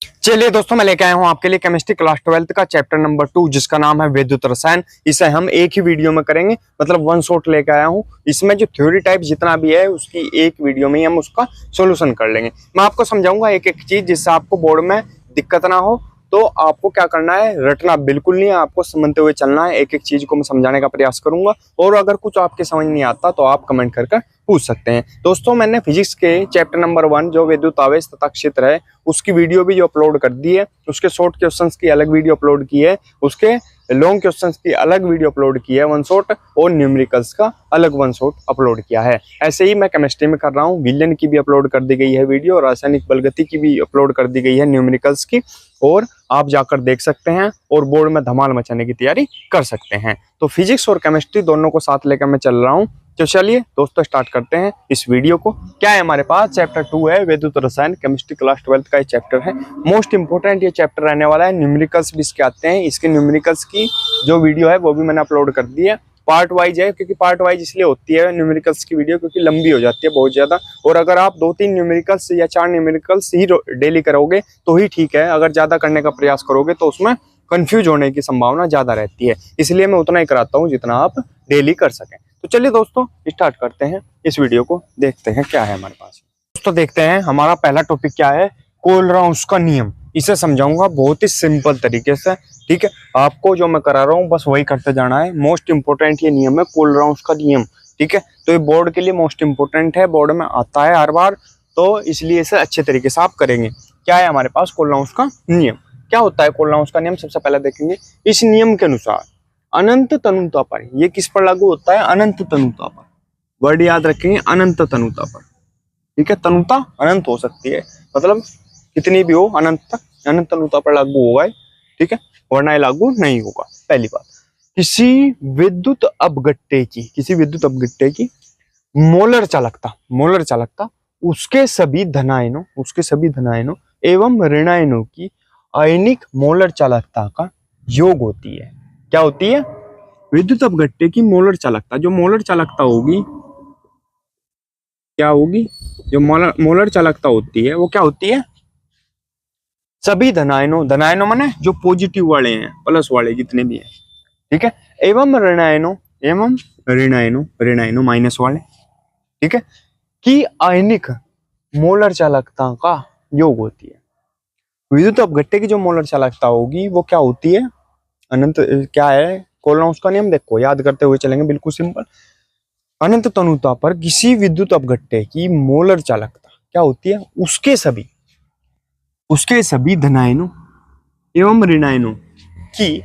चलिए दोस्तों, मैं लेके आया हूं आपके लिए केमिस्ट्री क्लास 12 का चैप्टर नंबर 2 जिसका नाम है विद्युत रसायन। इसे हम एक ही वीडियो में करेंगे, मतलब वन शॉट लेके आया हूं। इसमें जो थ्योरी टाइप जितना भी है उसकी एक वीडियो में ही हम उसका सॉल्यूशन कर लेंगे। मैं आपको समझाऊंगा एक एक चीज, जिससे आपको बोर्ड में दिक्कत ना हो। तो आपको क्या करना है, रटना बिल्कुल नहीं है, आपको समझते हुए चलना है। एक एक चीज को मैं समझाने का प्रयास करूंगा, और अगर कुछ आपके समझ नहीं आता तो आप कमेंट करके पूछ सकते हैं। दोस्तों, मैंने फिजिक्स के चैप्टर नंबर 1 जो विद्युत आवेश तथा क्षेत्र है उसकी वीडियो भी जो अपलोड कर दी है, उसके शॉर्ट क्वेश्चंस की अलग वीडियो अपलोड की है, उसके लॉन्ग क्वेश्चंस की अलग वीडियो अपलोड की है वन शॉट, और न्यूमेरिकल्स का अलग वन शॉट अपलोड किया है। ऐसे ही मैं केमिस्ट्री में कर रहा हूँ, विलयन की भी अपलोड कर दी गई है वीडियो, रासायनिक बलगति की भी अपलोड कर दी गई है न्यूमेरिकल्स की, और आप जाकर देख सकते हैं और बोर्ड में धमाल मचाने की तैयारी कर सकते हैं। तो फिजिक्स और केमिस्ट्री दोनों को साथ लेकर मैं चल रहा हूँ। तो चलिए दोस्तों, स्टार्ट करते हैं इस वीडियो को। क्या है हमारे पास, चैप्टर 2 है विद्युत रसायन, केमिस्ट्री क्लास 12 का ये चैप्टर है। मोस्ट इंपोर्टेंट ये चैप्टर रहने वाला है। न्यूमेरिकल्स भी इसके आते हैं। इसके न्यूमेरिकल्स की जो वीडियो है वो भी मैंने अपलोड कर दी है। पार्ट वाइज है, क्योंकि पार्ट वाइज इसलिए होती है न्यूमेरिकल्स की वीडियो, क्योंकि लंबी हो जाती है बहुत ज्यादा। और अगर आप 2-3 न्यूमेरिकल्स या 4 न्यूमेरिकल्स ही डेली करोगे तो ही ठीक है। अगर ज्यादा करने का प्रयास करोगे तो उसमें कंफ्यूज होने की संभावना ज्यादा रहती है। इसलिए मैं उतना ही कराता हूँ जितना आप डेली कर सकें। तो चलिए दोस्तों, स्टार्ट करते हैं इस वीडियो को, देखते हैं क्या है हमारे पास। दोस्तों देखते हैं हमारा पहला टॉपिक क्या है, कोलराउस का नियम। इसे समझाऊंगा बहुत ही सिंपल तरीके से, ठीक है। आपको जो मैं करा रहा हूँ बस वही करते जाना है। मोस्ट इंपोर्टेंट ये नियम है, कोलराउस का नियम, ठीक है। तो ये बोर्ड के लिए मोस्ट इंपोर्टेंट है, बोर्ड में आता है हर बार, तो इसलिए इसे अच्छे तरीके से आप करेंगे। क्या है हमारे पास कोलराउस का नियम, क्या होता है कोलराउस का नियम, सबसे पहले देखेंगे। इस नियम के अनुसार अनंत तनुता पर, ये किस पर लागू होता है, अनंत तनुता पर। वर्ड याद रखेंगे, अनंत तनुता पर, ठीक है। तनुता अनंत हो सकती है, मतलब कितनी भी हो, अनंत तक, अनंत तनुता पर लागू होगा, ठीक है, वरना लागू नहीं होगा। पहली बात, किसी विद्युत अपघट्टे की मोलर चालकता उसके सभी धनायनों एवं ऋणायनों की आयनिक मोलर चालकता का योग होती है। क्या होती है, विद्युत अपघट्टे की मोलर चालकता। जो मोलर चालकता होगी, क्या होगी, जो मोलर चालकता होती है वो क्या होती है, सभी धनायनों माने जो पॉजिटिव वाले हैं, प्लस वाले जितने भी हैं, ठीक है, एवं ऋणायनों माइनस वाले, ठीक है, की आयनिक मोलर चालकता का योग होती है। विद्युत अपघट्टे की जो मोलर चालकता होगी वो क्या होती है, अनंत, क्या है कोलराउस का नियम, देखो याद करते हुए चलेंगे, बिल्कुल सिंपल। अनंत तनुता पर किसी विद्युत अपघट्टे की मोलर चालकता क्या होती है, उसके सभी धनायनों एवं ऋणायनों की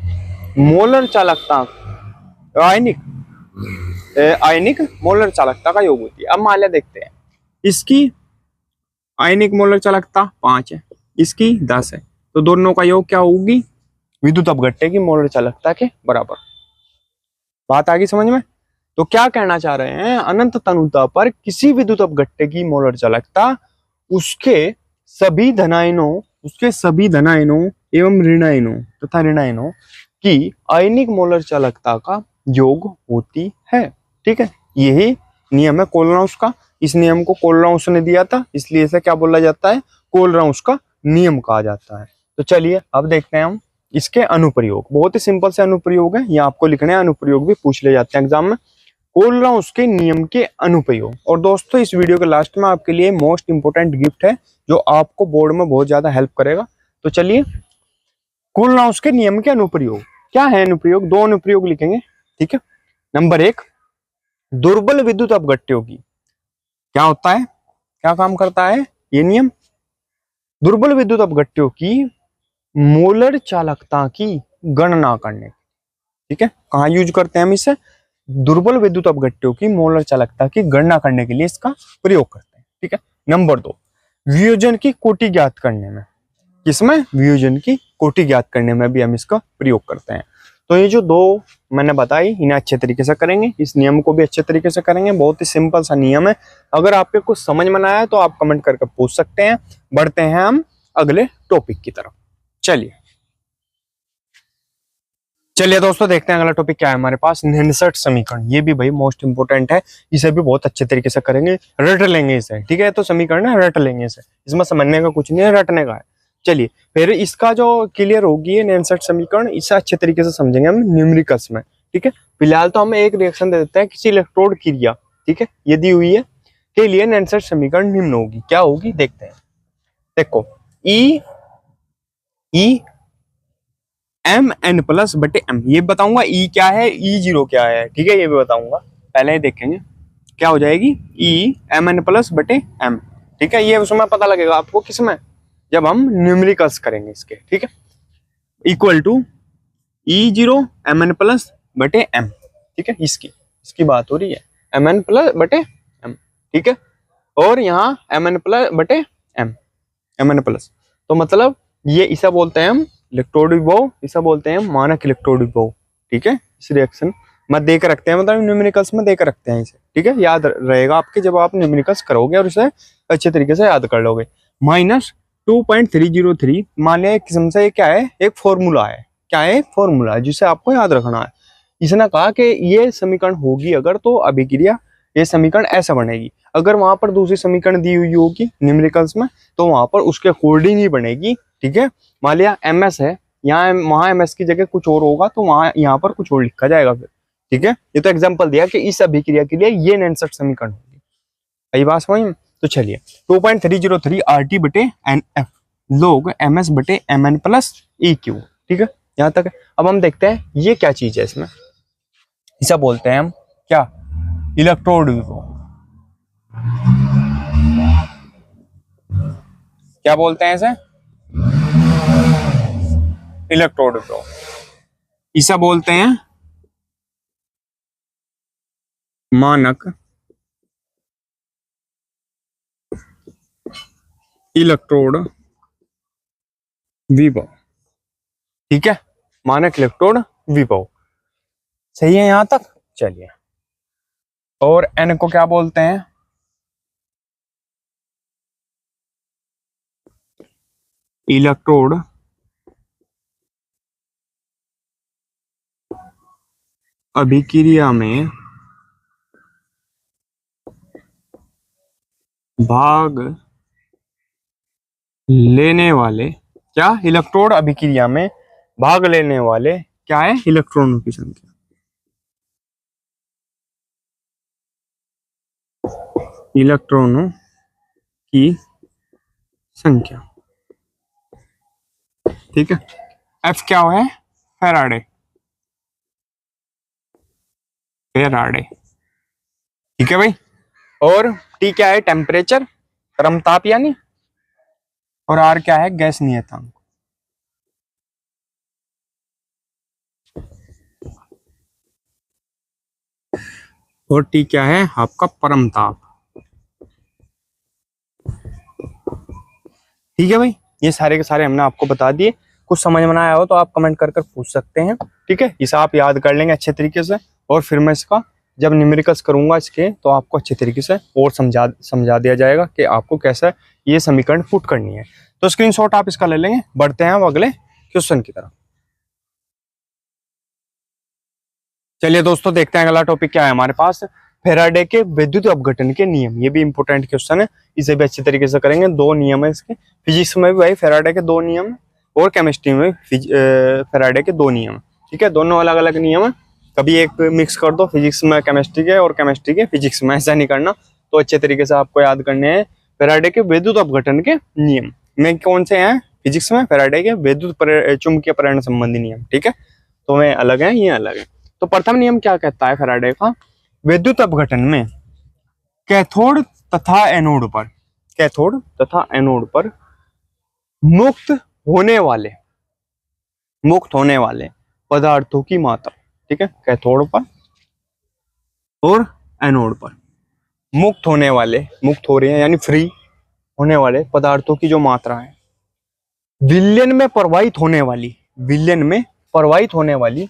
मोलर चालकता आयनिक मोलर चालकता का योग होती है। अब मान लिया, देखते हैं, इसकी आयनिक मोलर चालकता 5 है, इसकी 10 है, तो दोनों का योग क्या होगी, विद्युत अपघट्टे की मोलर चालकता के बराबर। बात आ गई समझ में। तो क्या कहना चाह रहे हैं, अनंत तनुता पर किसी विद्युत अपघट्टे की मोलर चालकता उसके सभी धनायनों एवं ऋणायनों की आयनिक मोलर चालकता का योग होती है, ठीक है। यही नियम है कोलराउस का। इस नियम को कोलराउस ने दिया था, इसलिए इसे क्या बोला जाता है, कोलराउस का नियम कहा जाता है। तो चलिए अब देखते हैं हम इसके अनुप्रयोग। बहुत ही सिंपल से अनुप्रयोग है, ये आपको लिखने हैं, अनुप्रयोग भी पूछ ले जाते हैं एग्जाम में। कोलराउस के नियम के अनुप्रयोग। और दोस्तों, इस वीडियो के लास्ट में आपके लिए मोस्ट इंपोर्टेंट गिफ्ट है जो आपको बोर्ड में बहुत ज्यादा हेल्प करेगा। तो चलिए, कोलराउस के नियम के अनुप्रयोग क्या है, अनुप्रयोग 2 अनुप्रयोग लिखेंगे, ठीक है। नंबर 1, दुर्बल विद्युत अपघट्टों की क्या होता है, क्या काम करता है ये नियम, दुर्बल विद्युत अपघट्टों की मोलर चालकता की गणना करने, ठीक है। कहाँ यूज करते हैं हम इसे, दुर्बल विद्युत अपघट्टों की मोलर चालकता की गणना करने के लिए इसका प्रयोग करते हैं, ठीक है। नंबर 2, वियोजन की कोटि ज्ञात करने में, किसमें, वियोजन की कोटि ज्ञात करने में भी हम इसका प्रयोग करते हैं। तो ये जो 2 मैंने बताई, इन्हें अच्छे तरीके से करेंगे, इस नियम को भी अच्छे तरीके से करेंगे। बहुत ही सिंपल सा नियम है। अगर आपके कुछ समझ में ना आया तो आप कमेंट करके पूछ सकते हैं। बढ़ते हैं हम अगले टॉपिक की तरफ। चलिए दोस्तों, देखते हैं अगला टॉपिक क्या है हमारे पास, निरंतर समीकरण। ये भी भाई मोस्ट इंपोर्टेंट है, इसे भी बहुत अच्छे तरीके से करेंगे, रट लेंगे इसे, ठीक है। तो समीकरण है, रट लेंगे इसे, इसमें समझने का कुछ नहीं है, रटने का है। चलिए फिर इसका जो क्लियर होगी ये नैनसेट समीकरण, इसे अच्छे तरीके से समझेंगे हम न्यूमेरिकल्स में। ठीक है, फिलहाल तो हम एक रिएक्शन दे देते हैं किसी इलेक्ट्रोड क्रिया, ठीक है, ये दी हुई है, के लिए नैनसेट समीकरण निम्न होगी। क्या होगी देखते हैं। देखो ई एम एन प्लस बटे एम, ये बताऊंगा ई क्या है, ई जीरो क्या है, ठीक है, ये भी बताऊंगा। पहले ही देखेंगे क्या हो जाएगी, ई एम एन प्लस बटे एम, ठीक है, ये उसमें पता लगेगा आपको किसमें, जब हम न्यूमेरिकल्स करेंगे इसके, ठीक है, equal to E zero M N plus बटे एम, ठीक है, इसकी बात हो रही है, एम एन प्लस बटे एम, ठीक है, और यहाँ एम एन प्लस बटे एम, एम एन प्लस, तो मतलब ये इसे बोलते हैं हम इलेक्ट्रोड विभव, इसे बोलते हैं मानक इलेक्ट्रोड विभव, ठीक है। इस रिएक्शन में देकर रखते हैं, मतलब न्यूमेरिकल्स में देकर रखते हैं इसे, ठीक है, याद रहेगा आपके जब आप न्यूमेरिकल्स करोगे और इसे अच्छे तरीके से याद कर लोगे। माइनस 2.303, मान लिया एक किस्म से क्या है, एक फॉर्मूला है, क्या है, फॉर्मूला है जिसे आपको याद रखना है। इसने कहा कि ये समीकरण होगी अगर, तो अभिक्रिया ये समीकरण ऐसा बनेगी, अगर वहां पर दूसरी समीकरण दी हुई होगी न्यूमेरिकल्स में तो वहां पर उसके अकॉर्डिंग ही बनेगी, ठीक है। मान लिया एम एस है, यहाँ वहां एम एस की जगह कुछ और होगा तो वहां यहाँ पर कुछ और लिखा जाएगा फिर, ठीक है। ये तो एग्जाम्पल दिया कि इस अभिक्रिया के लिए ये नैनसेट समीकरण होगी, सही बात समझ में। तो चलिए 2.303 आर टी बटे N F log M S बटे M N plus E Q, ठीक है, यहाँ तक। अब हम देखते हैं ये क्या चीज है, इसमें इसे बोलते हैं हम क्या, इलेक्ट्रोड विभव, क्या बोलते हैं इसे, इलेक्ट्रोड विभव, इसे बोलते हैं मानक इलेक्ट्रोड विभव, ठीक है, मानक इलेक्ट्रोड विभव, सही है यहां तक। चलिए, और एन को क्या बोलते हैं, इलेक्ट्रोड अभिक्रिया में भाग लेने वाले, क्या, इलेक्ट्रोड अभिक्रिया में भाग लेने वाले क्या है, इलेक्ट्रॉनों की संख्या, इलेक्ट्रॉनों की संख्या, ठीक है। एफ क्या है, फैराडे, फैराडे, ठीक है भाई। और टी क्या है, टेम्परेचर, गर्म ताप यानी, और आर क्या है, गैस नियतांक, और टी क्या है आपका, परम ताप, ठीक है भाई। ये सारे के सारे हमने आपको बता दिए, कुछ समझ में आया हो तो आप कमेंट कर पूछ सकते हैं, ठीक है। इसे आप याद कर लेंगे अच्छे तरीके से, और फिर मैं इसका जब न्यूमेरिकल्स करूंगा इसके तो आपको अच्छे तरीके से और समझा दिया जाएगा कि आपको कैसा ये समीकरण पुट करनी है। तो स्क्रीनशॉट आप इसका ले लेंगे। बढ़ते हैं अब अगले क्वेश्चन की तरफ। चलिए दोस्तों, देखते हैं अगला टॉपिक क्या है हमारे पास, फैराडे के विद्युत अपघटन के नियम। ये भी इंपॉर्टेंट क्वेश्चन है, इसे भी अच्छे तरीके से करेंगे। दो नियम है इसके, फिजिक्स में भी भाई फैराडे के दो नियम और केमिस्ट्री में फैराडे के दो नियम, ठीक है, दोनों अलग अलग नियम है। कभी एक मिक्स कर दो, फिजिक्स में केमिस्ट्री के और केमिस्ट्री के फिजिक्स में, ऐसा नहीं करना। तो अच्छे तरीके से आपको याद करने हैं फैराडे के विद्युत अपघटन के नियम में कौन से हैं, फिजिक्स में फैराडे के विद्युत चुंबकीय प्रेरण संबंधी नियम, ठीक है। तो वे अलग है, ये अलग है। तो प्रथम नियम क्या कहता है फैराडे का, विद्युत अपघटन में कैथोड तथा एनोड पर, कैथोड तथा एनोड पर मुक्त होने वाले पदार्थों की मात्रा, ठीक है, कैथोड पर और एनोड पर मुक्त हो रहे हैं यानी फ्री होने वाले पदार्थों की जो मात्रा है, विलयन में प्रवाहित होने वाली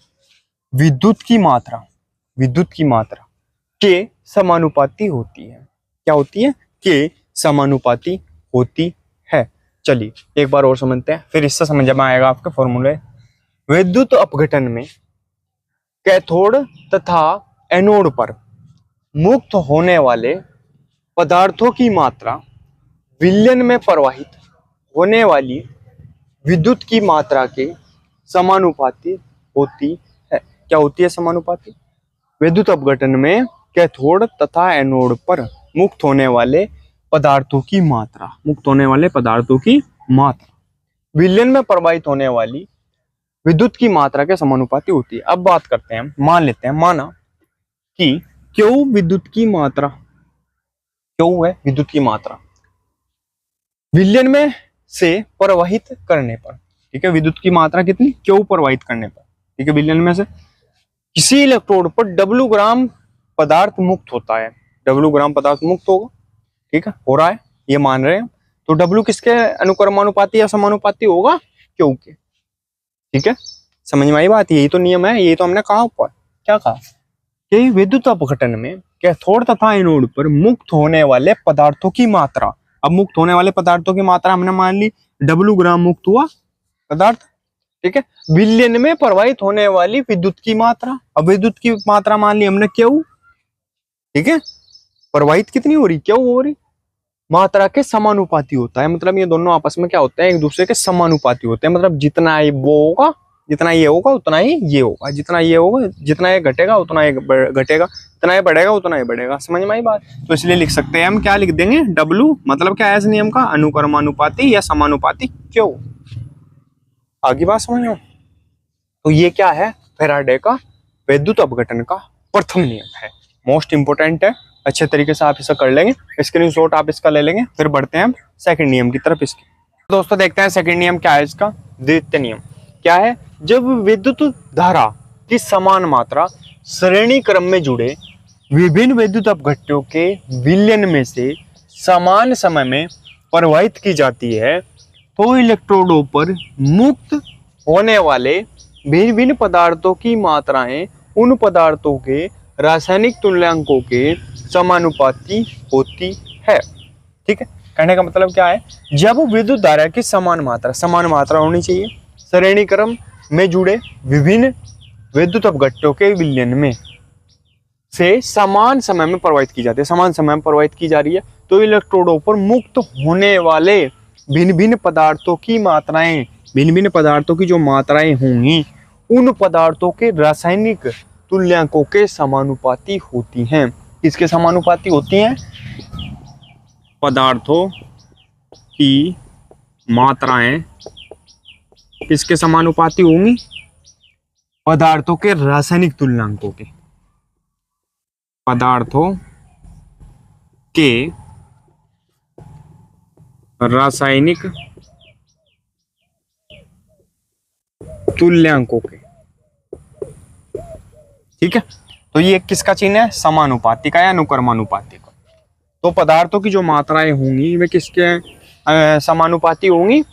विद्युत की मात्रा के समानुपाती होती है। क्या होती है, के समानुपाती होती है। चलिए एक बार और समझते हैं, फिर इससे समझ में आएगा आपके फॉर्मूले। विद्युत अपघटन में कैथोड तथा एनोड पर मुक्त होने वाले पदार्थों की मात्रा विलयन में प्रवाहित होने वाली विद्युत की मात्रा के समानुपाती होती है। क्या होती है समानुपाती? विद्युत अपघटन में कैथोड तथा एनोड पर मुक्त होने वाले पदार्थों की मात्रा, मुक्त होने वाले पदार्थों की मात्रा विलयन में प्रवाहित होने वाली विद्युत की मात्रा के समानुपाती होती है। अब बात करते हैं, मान लेते हैं, माना कि क्यू विद्युत की मात्रा, क्यू है विद्युत की मात्रा विलयन में से प्रवाहित करने पर, ठीक है, विद्युत की मात्रा कितनी? क्यू प्रवाहित करने पर, ठीक है, विलयन में से किसी इलेक्ट्रोड पर W ग्राम पदार्थ मुक्त होता है। W ग्राम पदार्थ मुक्त होगा, ठीक है, हो रहा है, ये मान रहे हैं। तो W किसके अनुक्रमानुपाती या समानुपाती होगा? क्यू के, ठीक है, समझ में आई बात? यही तो नियम है, यही तो हमने कहा ऊपर। क्या कहा कि विद्युत अपघटन में कैथोड तथा एनोड पर मुक्त होने वाले पदार्थों की मात्रा, अब मुक्त होने वाले पदार्थों की मात्रा हमने मान ली W ग्राम मुक्त हुआ पदार्थ, ठीक है, विलयन में प्रवाहित होने वाली विद्युत की मात्रा, अब विद्युत की मात्रा मान ली हमने क्यू, ठीक है, प्रवाहित कितनी हो रही? क्यू हो रही, मात्रा के समानुपाती होता है। मतलब ये दोनों आपस में क्या होते हैं? एक दूसरे के समानुपाती होते हैं। मतलब जितना ये वो होगा, जितना ये होगा उतना ही ये होगा, जितना ये होगा, जितना ये घटेगा उतना ये घटेगा, जितना ये बढ़ेगा उतना ये बढ़ेगा। समझ में आई बात? तो इसलिए लिख सकते हैं हम, क्या लिख देंगे? W मतलब क्या है इस नियम का? अनुक्रमानुपाती या समानुपाती क्यों। आगे बात समझ लो। तो ये क्या है? फैराडे का विद्युत अपघटन का प्रथम नियम है, मोस्ट इंपोर्टेंट है। अच्छे तरीके से आप इसे कर लेंगे, स्क्रीनशॉट आप इसका ले लेंगे। फिर बढ़ते हैं हम सेकंड नियम की तरफ इसके। दोस्तों देखते हैं सेकंड नियम क्या है इसका। द्वितीय नियम क्या है? जब विद्युत धारा की समान मात्रा श्रेणी क्रम में जुड़े विभिन्न विद्युत अपघट्यों के विलयन में से समान समय में प्रवाहित की जाती है तो इलेक्ट्रोडों पर मुक्त होने वाले भिन्न भिन्न पदार्थों की मात्राएं उन पदार्थों के रासायनिक तुल्यांकों के समानुपाती होती है। ठीक है, कहने का मतलब क्या है? जब विद्युत धारा की समान मात्रा होनी चाहिए श्रेणी क्रम में जुड़े विभिन्न विद्युत अपघट्यों के विलयन में से समान समय में प्रवाहित की जाती है, समान समय में प्रवाहित की जा रही है, तो इलेक्ट्रोडों पर मुक्त होने वाले भिन्न भिन्न पदार्थों की मात्राएं, भिन्न भिन्न पदार्थों की जो मात्राएं होंगी उन पदार्थों के रासायनिक तुल्यांकों के समानुपाती होती हैं। किसके समानुपाती होती हैं? पदार्थों की मात्राएं किसके समानुपाती होंगी? पदार्थों के रासायनिक तुल्यांकों के, पदार्थों के रासायनिक तुल्यांकों के। ठीक है, तो ये किसका चिन्ह है? समानुपाती का या अनुक्रमानुपाती का। तो पदार्थों की जो मात्राएं होंगी वे किसके समानुपाती होंगी?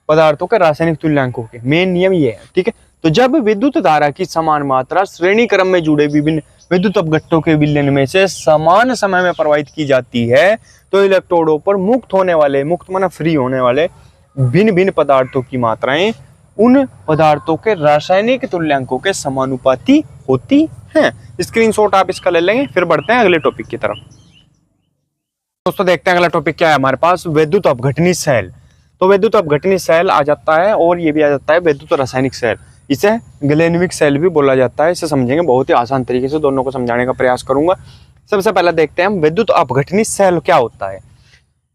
पदार्थों के रासायनिक तुल्यांकों के। मेन नियम ये है। ठीक है, तो जब विद्युत धारा की समान मात्रा श्रेणी क्रम में जुड़े विभिन्न विद्युत अपघट्यों के विलयन में से समान समय में प्रवाहित की जाती है तो इलेक्ट्रोडों पर मुक्त होने वाले, मुक्त माना फ्री होने वाले भिन्न भिन्न पदार्थों की मात्राएं उन पदार्थों के रासायनिक तुल्यांकों के समानुपाती होती हैं। स्क्रीनशॉट आप इसका ले लेंगे। फिर बढ़ते हैं अगले टॉपिक की तरफ। दोस्तों देखते हैं अगला टॉपिक क्या है हमारे पास, विद्युत अपघटनी सेल। तो विद्युत अपघटनी सेल आ जाता है और ये भी आ जाता है विद्युत रासायनिक सेल। इसे गैलेनविक सेल भी बोला जाता है। इसे समझेंगे बहुत ही आसान तरीके से, दोनों को समझाने का प्रयास करूंगा। सबसे पहले देखते हैं हम विद्युत अपघटनी सेल क्या होता है।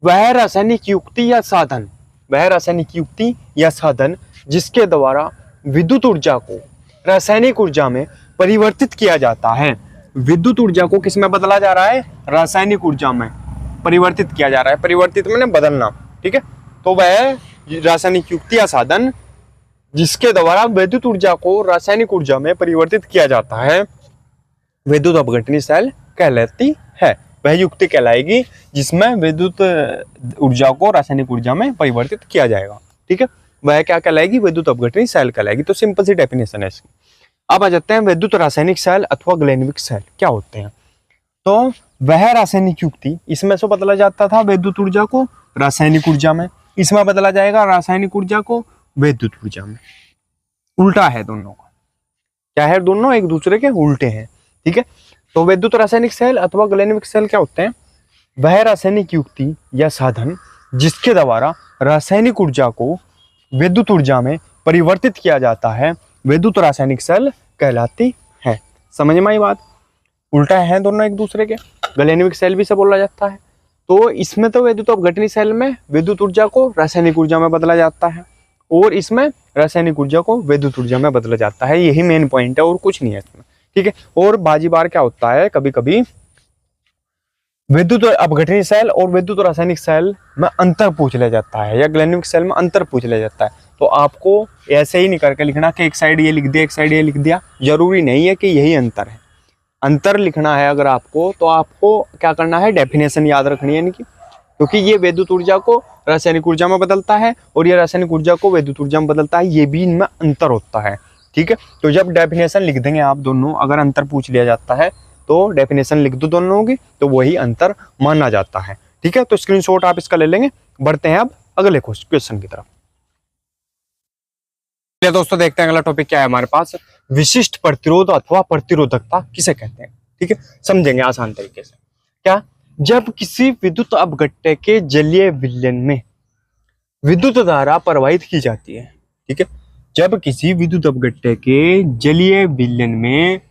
वह रासायनिक युक्ति या साधन, वह रासायनिक युक्ति या साधन जिसके द्वारा विद्युत ऊर्जा को रासायनिक ऊर्जा में परिवर्तित किया जाता है। विद्युत ऊर्जा को किस में बदला जा रहा है? रासायनिक ऊर्जा में परिवर्तित किया जा रहा है। परिवर्तित मैंने बदलना। ठीक है, तो वह रासायनिक युक्ति या साधन जिसके द्वारा विद्युत ऊर्जा को रासायनिक ऊर्जा में परिवर्तित किया जाता है विद्युत अपघटनी सेल कहलाती है। वह युक्ति कहलाएगी जिसमें विद्युत ऊर्जा को रासायनिक ऊर्जा में परिवर्तित किया जाएगा। ठीक है, वह क्या कहलाएगी? विद्युत अपघटनी सेल कहलाएगी। तो सिंपल सी डेफिनेशन है इसकी। अब आ जाते हैं विद्युत रासायनिक सेल अथवा गैलेनविक सेल क्या होते हैं। तो वह रासायनिक युक्ति, इसमें से बदला जाता था विद्युत ऊर्जा को रासायनिक ऊर्जा में, इसमें बदला जाएगा रासायनिक ऊर्जा को विद्युत ऊर्जा में। उल्टा है दोनों का। क्या है? दोनों एक दूसरे के उल्टे हैं। ठीक है, तो विद्युत रासायनिक सेल अथवा गैलेनविक सेल क्या होते हैं? वह रासायनिक युक्ति या साधन जिसके द्वारा रासायनिक ऊर्जा को विद्युत ऊर्जा में परिवर्तित किया जाता है, विद्युत रासायनिक सेल कहलाती है। समझ में आई बात? उल्टा है दोनों एक दूसरे के, गैलेनिक सेल भी से बोला जाता है। तो इसमें तो विद्युत अपघटनी सेल में विद्युत ऊर्जा को रासायनिक ऊर्जा में बदला जाता है, और इसमें रासायनिक ऊर्जा को विद्युत ऊर्जा में बदला जाता है। यही मेन पॉइंट है और कुछ नहीं है इसमें, ठीक है। और बाजी बार क्या होता है, कभी कभी विद्युत अपघटनी सेल और विद्युत रासायनिक सेल में अंतर पूछ लिया जाता है, या गैलेनिक सेल में अंतर पूछ लिया जाता है। तो आपको ऐसे ही नहीं करके लिखना कि एक साइड ये लिख दिया एक साइड ये लिख दिया, जरूरी नहीं है कि यही अंतर है। अंतर लिखना है अगर आपको, तो आपको क्या करना है, डेफिनेशन याद रखनी है इनकी, क्योंकि ये विद्युत ऊर्जा को रासायनिक ऊर्जा में बदलता है और ये रासायनिक ऊर्जा को विद्युत ऊर्जा में बदलता है, ये भी इनमें अंतर होता है, ठीक है। तो जब डेफिनेशन लिख देंगे आप दोनों, अगर अंतर पूछ लिया जाता है तो डेफिनेशन लिख दो दोनों की, तो वही अंतर माना जाता है, ठीक है। तो स्क्रीनशॉट आप इसका ले लेंगे। बढ़ते हैं अब अगले क्वेश्चन की तरफ। चलिए दोस्तों, देखते हैं अगला टॉपिक क्या है हमारे पास। विशिष्ट प्रतिरोध अथवा प्रतिरोधकता किसे कहते हैं, ठीक है, समझेंगे आसान तरीके से। क्या, जब किसी विद्युत अपघट्य के जलीय विलयन में विद्युत धारा प्रवाहित की जाती है, ठीक है, जब किसी विद्युत अपघट्य के जलीय विलयन में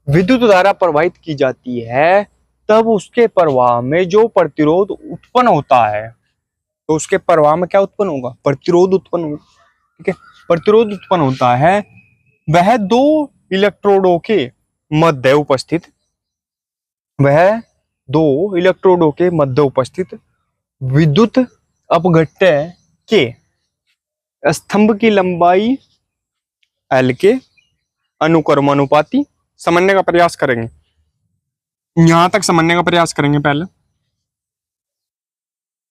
विद्युत धारा प्रवाहित की जाती है, तब उसके प्रवाह में जो प्रतिरोध उत्पन्न होता है, तो उसके प्रवाह में क्या उत्पन्न होगा, प्रतिरोध उत्पन्न होगा, ठीक है। प्रतिरोध उत्पन्न होता है, वह दो इलेक्ट्रोडों के मध्य उपस्थित विद्युत अपघट्य के स्तंभ की लंबाई L के अनुक्रमानुपाती समझने का प्रयास करेंगे। यहां तक समझने का प्रयास करेंगे। पहले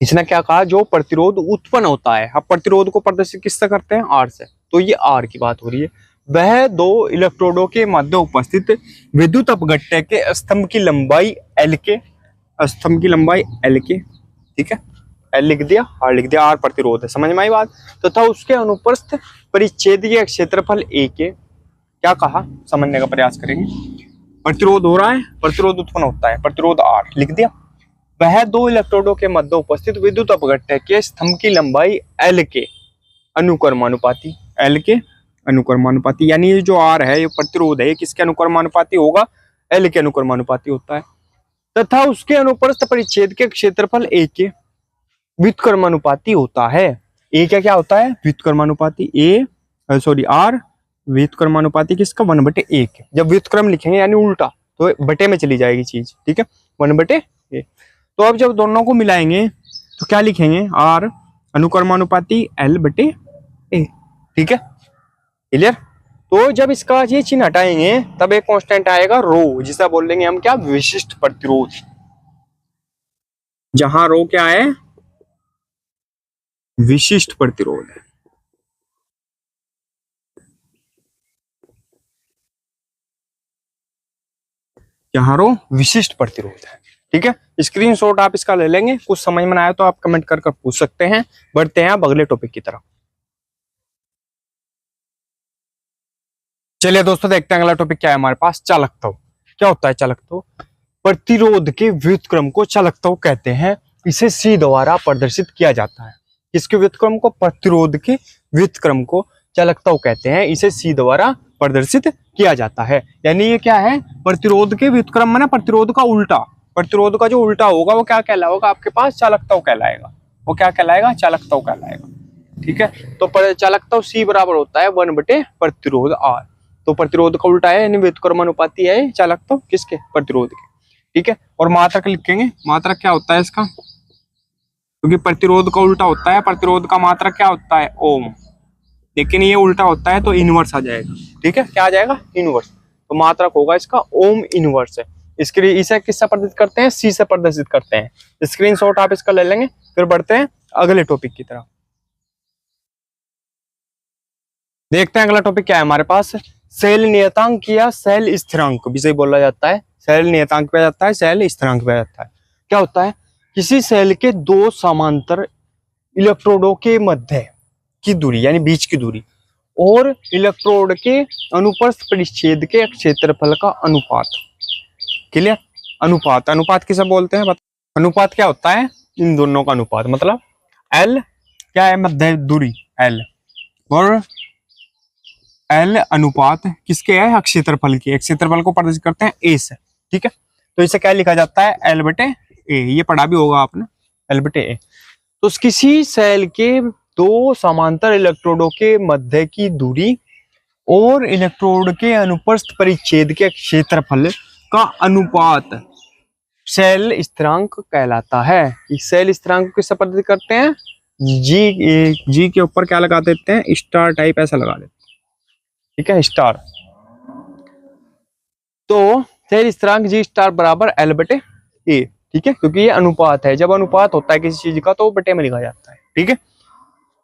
इसने क्या कहा, जो प्रतिरोध उत्पन्न होता है, अब प्रतिरोध को प्रदर्शित किससे करते हैं, R से, तो ये R की बात हो रही है। वह दो इलेक्ट्रोडों के मध्य उपस्थित विद्युत अपघट्य के स्तंभ की लंबाई L के, ठीक है, L लिख दिया, R लिख दिया, R प्रतिरोध है, समझ में आई बात। तथा उसके अनुप्रस्थ परिच्छेदीय क्षेत्रफल A के, क्या कहा, समझने का प्रयास करेंगे। प्रतिरोध हो रहा है, प्रतिरोध उत्पन्न होता है, प्रतिरोध R लिख दिया। वह दो इलेक्ट्रोडों के मध्य उपस्थित विद्युत अपघट्य के स्तंभ की लंबाई L के अनुक्रमानुपाती, यानी ये जो R है, ये प्रतिरोध है, ये किसके अनुक्रमानुपाती होगा, L के अनुक्रमानुपाती होता है। तथा उसके अनुप्रस्थ परिच्छेद के क्षेत्रफल A के व्युत्क्रमानुपाती होता है। A क्या होता है, व्युत्क्रमानुपाती, R व्युत्क्रमानुपाती किसका, 1/A के। जब व्युत्क्रम लिखेंगे यानी उल्टा, तो बटे में चली जाएगी चीज, ठीक है, 1/A। तो अब जब दोनों को मिलाएंगे तो क्या लिखेंगे, R अनुक्रमानुपाती L/A, ठीक है, क्लियर। तो जब इसका ये चिन्ह हटाएंगे तब एक कांस्टेंट आएगा रो, जिसे बोल देंगे हम क्या, विशिष्ट प्रतिरोध। जहां रो क्या है, विशिष्ट प्रतिरोध है, जहां रो विशिष्ट प्रतिरोध है, ठीक है। स्क्रीनशॉट आप इसका ले लेंगे। कुछ समझ में आया तो आप कमेंट कर पूछ सकते हैं। बढ़ते हैं अब अगले टॉपिक की तरफ। चलिए दोस्तों, देखते हैं अगला टॉपिक क्या है हमारे पास, चालकत्व। क्या होता है चालकत्व, प्रतिरोध के व्युत्क्रम को चालकत्व कहते हैं। इसे C द्वारा प्रदर्शित किया जाता है। किसके व्युत्क्रम को, प्रतिरोध के व्युत्क्रम को चालकत्व कहते हैं। इसे C द्वारा प्रदर्शित किया जाता है। यानी ये क्या है, प्रतिरोध के व्युत्क्रम में ना, प्रतिरोध का उल्टा, प्रतिरोध का जो उल्टा होगा वो क्या कहलाएगा आपके पास, चालकत्व कहलाएगा। वो क्या कहलाएगा, चालकत्व कहलाएगा, ठीक है। तो चालकत्व C बराबर होता है 1/, प्रतिरोध R। तो प्रतिरोध का उल्टा है, यानी व्युत्क्रमानुपाती है चालकत्व किसके, प्रतिरोध के, ठीक है। और मात्रक लिखेंगे, मात्रक क्या होता है इसका, क्योंकि प्रतिरोध का उल्टा होता है, प्रतिरोध का मात्रक क्या होता है, ओम, लेकिन ये उल्टा होता है तो इनवर्स आ जाएगा, ठीक है। क्या आ जाएगा, इनवर्स। तो मात्रक होगा इसका ओम इनवर्स है। इसके लिए इसे किससे प्रदर्शित करते हैं, C से प्रदर्शित करते हैं। स्क्रीनशॉट आप इसका ले लेंगे। फिर बढ़ते हैं अगले टॉपिक की तरफ। देखते हैं अगला टॉपिक क्या है हमारे पास, सेल नियतांक या सेल स्थिरांक भी सही बोला जाता है। सेल नियतांक पे जाता है, सेल स्थिरांक पे जाता है। क्या होता है, किसी सेल के दो समांतर इलेक्ट्रोडों के मध्य की दूरी, यानी बीच की दूरी, और इलेक्ट्रोड के अनुप्रस्थ परिच्छेद के क्षेत्रफल का अनुपात, क्लियर। अनुपात, अनुपात किसे बोलते हैं, अनुपात क्या होता है, इन दोनों का अनुपात, मतलब L क्या है, मध्य दूरी L, और एल अनुपात किसके है, क्षेत्रफल के। क्षेत्रफल को प्रदर्शित करते हैं ए से, ठीक है। तो इसे क्या लिखा जाता है, एल बटे ए। ये पढ़ा भी होगा आपने, एल बटे ए। तो किसी सेल के दो समांतर इलेक्ट्रोडों के मध्य की दूरी और इलेक्ट्रोड के अनुप्रस्थ परिच्छेद के क्षेत्रफल का अनुपात सेल स्थिरांक कहलाता है। इस सेल स्थिरांक को किससे प्रदर्शित करते हैं, जी के ऊपर क्या लगा देते हैं, स्टार टाइप ऐसा लगा देते हैं, ठीक है, स्टार। तो सेल स्थिरांक जी स्टार बराबर एल बटे ए, ठीक है, क्योंकि ये अनुपात है। जब अनुपात होता है किसी चीज का तो बटे में लिखा जाता है, ठीक है।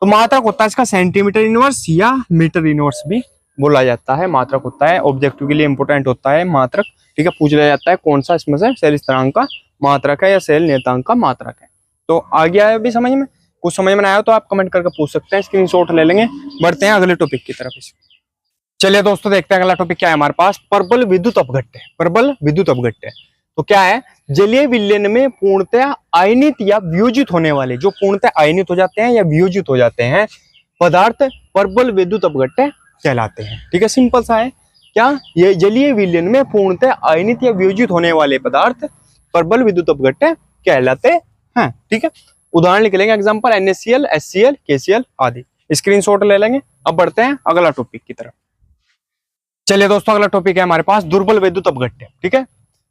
तो मात्रक होता है इसका सेंटीमीटर इनवर्स या मीटर इनवर्स भी बोला जाता है। मात्रक होता है, ऑब्जेक्टिव के लिए इंपोर्टेंट होता है मात्रक, ठीक है। पूछ लिया जाता है कौन सा इसमें से सेल स्थिरांक का मात्रक है या सेल नियतांक का मात्रक है। तो आ गया है अभी समझ में, कुछ समझ में आया तो आप कमेंट करके पूछ सकते हैं, स्क्रीनशॉट ले लेंगे। बढ़ते हैं अगले टॉपिक की तरफ। चलिए दोस्तों देखते हैं अगला टॉपिक क्या है हमारे पास, प्रबल विद्युत अपघट्य। प्रबल विद्युत अपघट्य तो क्या है, जलीय विलयन में पूर्णतः आयनित या वियोजित होने वाले, जो पूर्णतः आयनित हो जाते हैं या वियोजित हो जाते हैं पदार्थ प्रबल विद्युत अपघट्य कहलाते हैं, ठीक है। सिंपल सा है क्या, ये जलीय विलयन में पूर्णतः आयनित या वियोजित होने वाले पदार्थ प्रबल विद्युत अपघट्य कहलाते हैं, ठीक है। उदाहरण लिख लेंगे, एग्जांपल NaCl, HCl, KCl आदि। स्क्रीनशॉट ले लेंगे। अब बढ़ते हैं अगला टॉपिक की तरफ। चलिए दोस्तों अगला टॉपिक है हमारे पास दुर्बल विद्युत अपघट्य, ठीक है।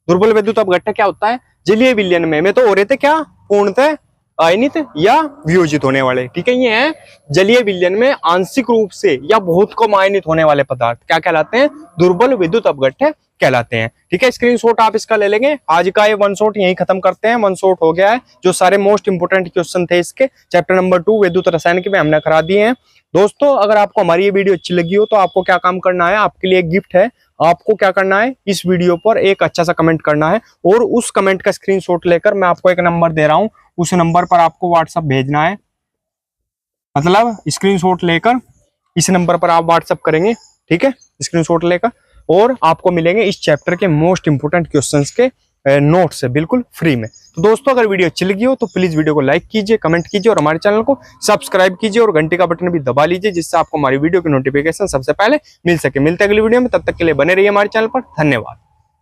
दुर्बल विद्युत अपघट्य क्या होता है, जलीय विलयन में तो हो रहे थे क्या, पूर्णतः आयनित या वियोजित होने वाले, ठीक है। ये है जलीय विलयन में आंशिक रूप से या बहुत कम आयनित होने वाले पदार्थ क्या कहलाते हैं, दुर्बल विद्युत अपघट्य कहलाते हैं, ठीक है। स्क्रीनशॉट आप इसका ले लेंगे। आज का ये वन शॉट यही खत्म करते हैं, वन शॉट हो गया है। जो सारे मोस्ट इंपोर्टेंट क्वेश्चन थे इसके चैप्टर नंबर 2 विद्युत रसायन के, हमने करा दिए हैं। दोस्तों अगर आपको हमारी ये वीडियो अच्छी लगी हो तो आपको क्या काम करना है, आपके लिए एक गिफ्ट है। आपको क्या करना है, इस वीडियो पर एक अच्छा सा कमेंट करना है और उस कमेंट का स्क्रीनशॉट लेकर मैं आपको एक नंबर दे रहा हूं, उस नंबर पर आपको व्हाट्सएप भेजना है। मतलब स्क्रीनशॉट लेकर इस नंबर पर आप व्हाट्सएप करेंगे, ठीक है, स्क्रीनशॉट लेकर, और आपको मिलेंगे इस चैप्टर के मोस्ट इंपोर्टेंट क्वेश्चंस के नोट्स है बिल्कुल फ्री में। तो दोस्तों अगर वीडियो अच्छी लगी हो तो प्लीज वीडियो को लाइक कीजिए, कमेंट कीजिए और हमारे चैनल को सब्सक्राइब कीजिए और घंटे का बटन भी दबा लीजिए, जिससे आपको हमारी वीडियो की नोटिफिकेशन सबसे पहले मिल सके। मिलते हैं अगली वीडियो में, तब तक के लिए बने रहिए हमारे चैनल पर। धन्यवाद।